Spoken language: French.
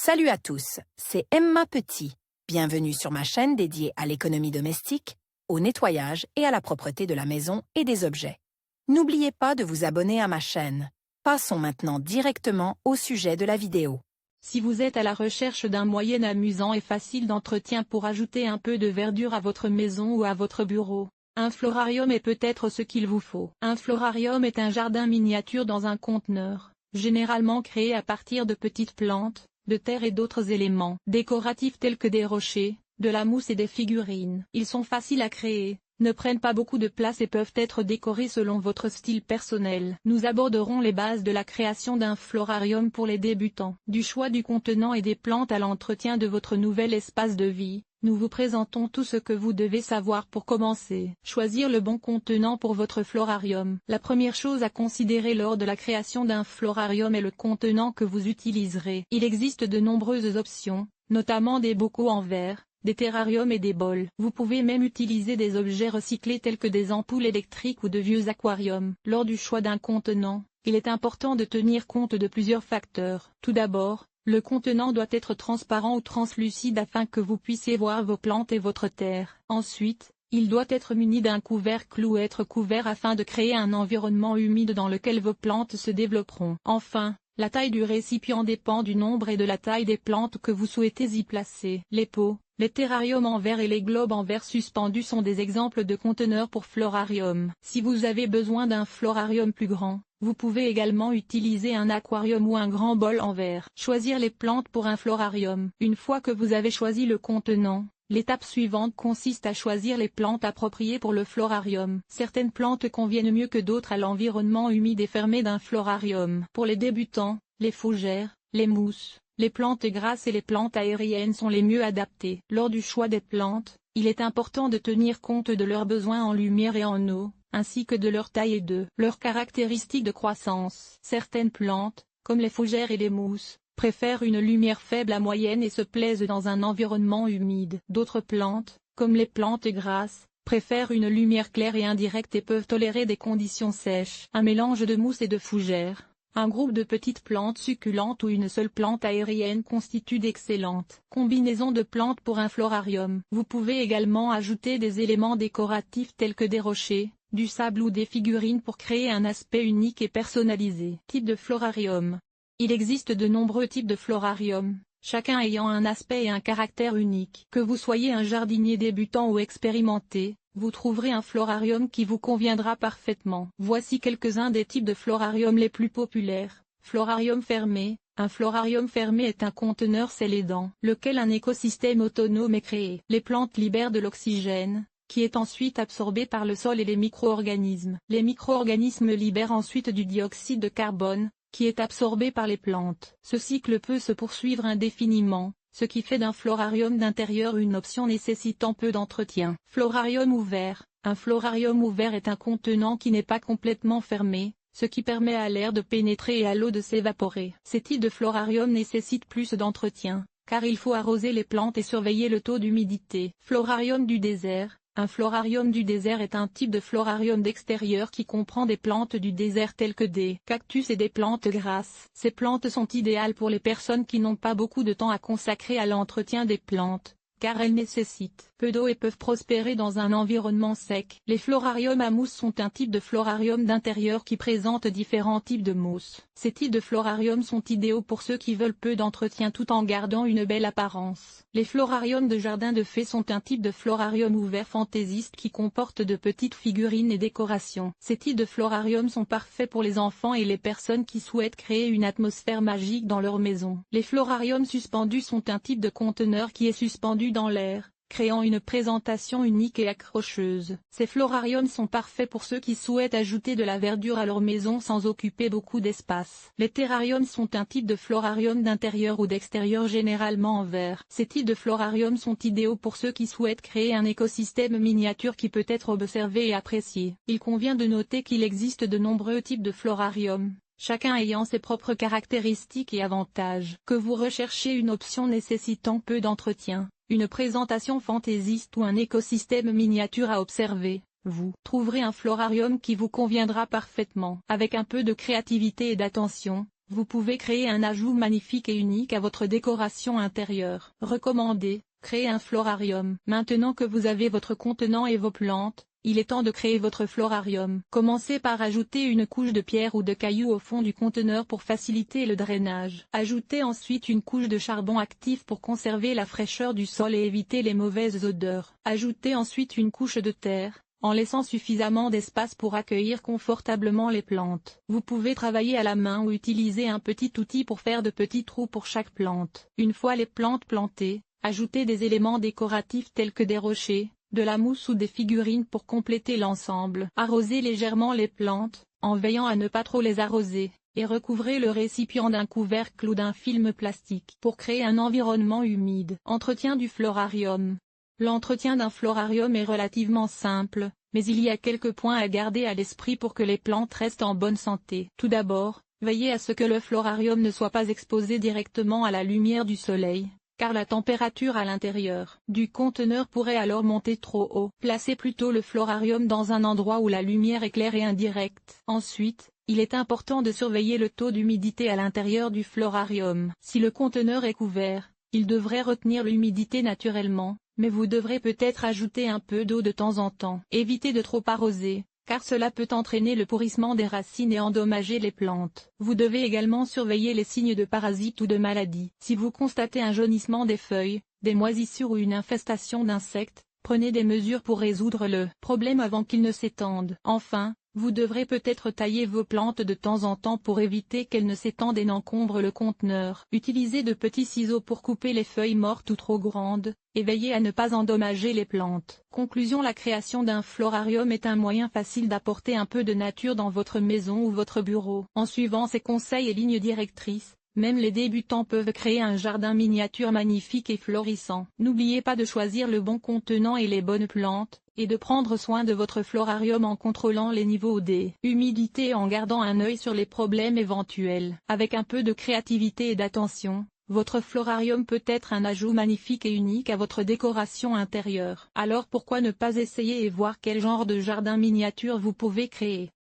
Salut à tous, c'est Emma Petit. Bienvenue sur ma chaîne dédiée à l'économie domestique, au nettoyage et à la propreté de la maison et des objets. N'oubliez pas de vous abonner à ma chaîne. Passons maintenant directement au sujet de la vidéo. Si vous êtes à la recherche d'un moyen amusant et facile d'entretien pour ajouter un peu de verdure à votre maison ou à votre bureau, un florarium est peut-être ce qu'il vous faut. Un florarium est un jardin miniature dans un conteneur, généralement créé à partir de petites plantes, de terre et d'autres éléments décoratifs tels que des rochers, de la mousse et des figurines. Ils sont faciles à créer, ne prennent pas beaucoup de place et peuvent être décorés selon votre style personnel. Nous aborderons les bases de la création d'un florarium pour les débutants. Du choix du contenant et des plantes à l'entretien de votre nouvel espace de vie, nous vous présentons tout ce que vous devez savoir pour commencer. Choisir le bon contenant pour votre florarium. La première chose à considérer lors de la création d'un florarium est le contenant que vous utiliserez. Il existe de nombreuses options, notamment des bocaux en verre, des terrariums et des bols. Vous pouvez même utiliser des objets recyclés tels que des ampoules électriques ou de vieux aquariums. Lors du choix d'un contenant, il est important de tenir compte de plusieurs facteurs. Tout d'abord, le contenant doit être transparent ou translucide afin que vous puissiez voir vos plantes et votre terre. Ensuite, il doit être muni d'un couvercle ou être couvert afin de créer un environnement humide dans lequel vos plantes se développeront. Enfin, la taille du récipient dépend du nombre et de la taille des plantes que vous souhaitez y placer. Les pots, les terrariums en verre et les globes en verre suspendus sont des exemples de conteneurs pour florarium. Si vous avez besoin d'un florarium plus grand, vous pouvez également utiliser un aquarium ou un grand bol en verre. Choisir les plantes pour un florarium. Une fois que vous avez choisi le contenant, l'étape suivante consiste à choisir les plantes appropriées pour le florarium. Certaines plantes conviennent mieux que d'autres à l'environnement humide et fermé d'un florarium. Pour les débutants, les fougères, les mousses, les plantes grasses et les plantes aériennes sont les mieux adaptées. Lors du choix des plantes, il est important de tenir compte de leurs besoins en lumière et en eau, ainsi que de leur taille et de leurs caractéristiques de croissance. Certaines plantes, comme les fougères et les mousses, préfèrent une lumière faible à moyenne et se plaisent dans un environnement humide. D'autres plantes, comme les plantes grasses, préfèrent une lumière claire et indirecte et peuvent tolérer des conditions sèches. Un mélange de mousse et de fougères, un groupe de petites plantes succulentes ou une seule plante aérienne constitue d'excellentes combinaisons de plantes pour un florarium. Vous pouvez également ajouter des éléments décoratifs tels que des rochers, du sable ou des figurines pour créer un aspect unique et personnalisé. Type de florarium. Il existe de nombreux types de florarium, chacun ayant un aspect et un caractère unique. Que vous soyez un jardinier débutant ou expérimenté, vous trouverez un florarium qui vous conviendra parfaitement. Voici quelques-uns des types de florarium les plus populaires. Florarium fermé. Un florarium fermé est un conteneur scellé dans lequel un écosystème autonome est créé. Les plantes libèrent de l'oxygène, qui est ensuite absorbé par le sol et les micro-organismes. Les micro-organismes libèrent ensuite du dioxyde de carbone, qui est absorbé par les plantes. Ce cycle peut se poursuivre indéfiniment, ce qui fait d'un florarium d'intérieur une option nécessitant peu d'entretien. Florarium ouvert. Un florarium ouvert est un contenant qui n'est pas complètement fermé, ce qui permet à l'air de pénétrer et à l'eau de s'évaporer. Ces types de florarium nécessitent plus d'entretien, car il faut arroser les plantes et surveiller le taux d'humidité. Florarium du désert. Un florarium du désert est un type de florarium d'extérieur qui comprend des plantes du désert telles que des cactus et des plantes grasses. Ces plantes sont idéales pour les personnes qui n'ont pas beaucoup de temps à consacrer à l'entretien des plantes, car elles nécessitent peu d'eau et peuvent prospérer dans un environnement sec. Les florariums à mousse sont un type de florarium d'intérieur qui présente différents types de mousse. Ces types de florariums sont idéaux pour ceux qui veulent peu d'entretien tout en gardant une belle apparence. Les florariums de jardin de fées sont un type de florarium ouvert fantaisiste qui comporte de petites figurines et décorations. Ces types de florariums sont parfaits pour les enfants et les personnes qui souhaitent créer une atmosphère magique dans leur maison. Les florariums suspendus sont un type de conteneur qui est suspendu dans l'air, créant une présentation unique et accrocheuse. Ces florariums sont parfaits pour ceux qui souhaitent ajouter de la verdure à leur maison sans occuper beaucoup d'espace. Les terrariums sont un type de florarium d'intérieur ou d'extérieur généralement en verre. Ces types de florariums sont idéaux pour ceux qui souhaitent créer un écosystème miniature qui peut être observé et apprécié. Il convient de noter qu'il existe de nombreux types de florarium, chacun ayant ses propres caractéristiques et avantages. Que vous recherchez une option nécessitant peu d'entretien, une présentation fantaisiste ou un écosystème miniature à observer, vous trouverez un florarium qui vous conviendra parfaitement. Avec un peu de créativité et d'attention, vous pouvez créer un ajout magnifique et unique à votre décoration intérieure. Recommandé, créer un florarium. Maintenant que vous avez votre contenant et vos plantes, il est temps de créer votre florarium. Commencez par ajouter une couche de pierre ou de cailloux au fond du conteneur pour faciliter le drainage. Ajoutez ensuite une couche de charbon actif pour conserver la fraîcheur du sol et éviter les mauvaises odeurs. Ajoutez ensuite une couche de terre, en laissant suffisamment d'espace pour accueillir confortablement les plantes. Vous pouvez travailler à la main ou utiliser un petit outil pour faire de petits trous pour chaque plante. Une fois les plantes plantées, ajoutez des éléments décoratifs tels que des rochers, de la mousse ou des figurines pour compléter l'ensemble. Arrosez légèrement les plantes, en veillant à ne pas trop les arroser, et recouvrez le récipient d'un couvercle ou d'un film plastique pour créer un environnement humide. Entretien du florarium. L'entretien d'un florarium est relativement simple, mais il y a quelques points à garder à l'esprit pour que les plantes restent en bonne santé. Tout d'abord, veillez à ce que le florarium ne soit pas exposé directement à la lumière du soleil, car la température à l'intérieur du conteneur pourrait alors monter trop haut. Placez plutôt le florarium dans un endroit où la lumière est claire et indirecte. Ensuite, il est important de surveiller le taux d'humidité à l'intérieur du florarium. Si le conteneur est couvert, il devrait retenir l'humidité naturellement, mais vous devrez peut-être ajouter un peu d'eau de temps en temps. Évitez de trop arroser, car cela peut entraîner le pourrissement des racines et endommager les plantes. Vous devez également surveiller les signes de parasites ou de maladies. Si vous constatez un jaunissement des feuilles, des moisissures ou une infestation d'insectes, prenez des mesures pour résoudre le problème avant qu'il ne s'étende. Enfin, vous devrez peut-être tailler vos plantes de temps en temps pour éviter qu'elles ne s'étendent et n'encombrent le conteneur. Utilisez de petits ciseaux pour couper les feuilles mortes ou trop grandes, et veillez à ne pas endommager les plantes. Conclusion: la création d'un florarium est un moyen facile d'apporter un peu de nature dans votre maison ou votre bureau. En suivant ces conseils et lignes directrices, même les débutants peuvent créer un jardin miniature magnifique et florissant. N'oubliez pas de choisir le bon contenant et les bonnes plantes, et de prendre soin de votre florarium en contrôlant les niveaux d'humidité et en gardant un œil sur les problèmes éventuels. Avec un peu de créativité et d'attention, votre florarium peut être un ajout magnifique et unique à votre décoration intérieure. Alors pourquoi ne pas essayer et voir quel genre de jardin miniature vous pouvez créer?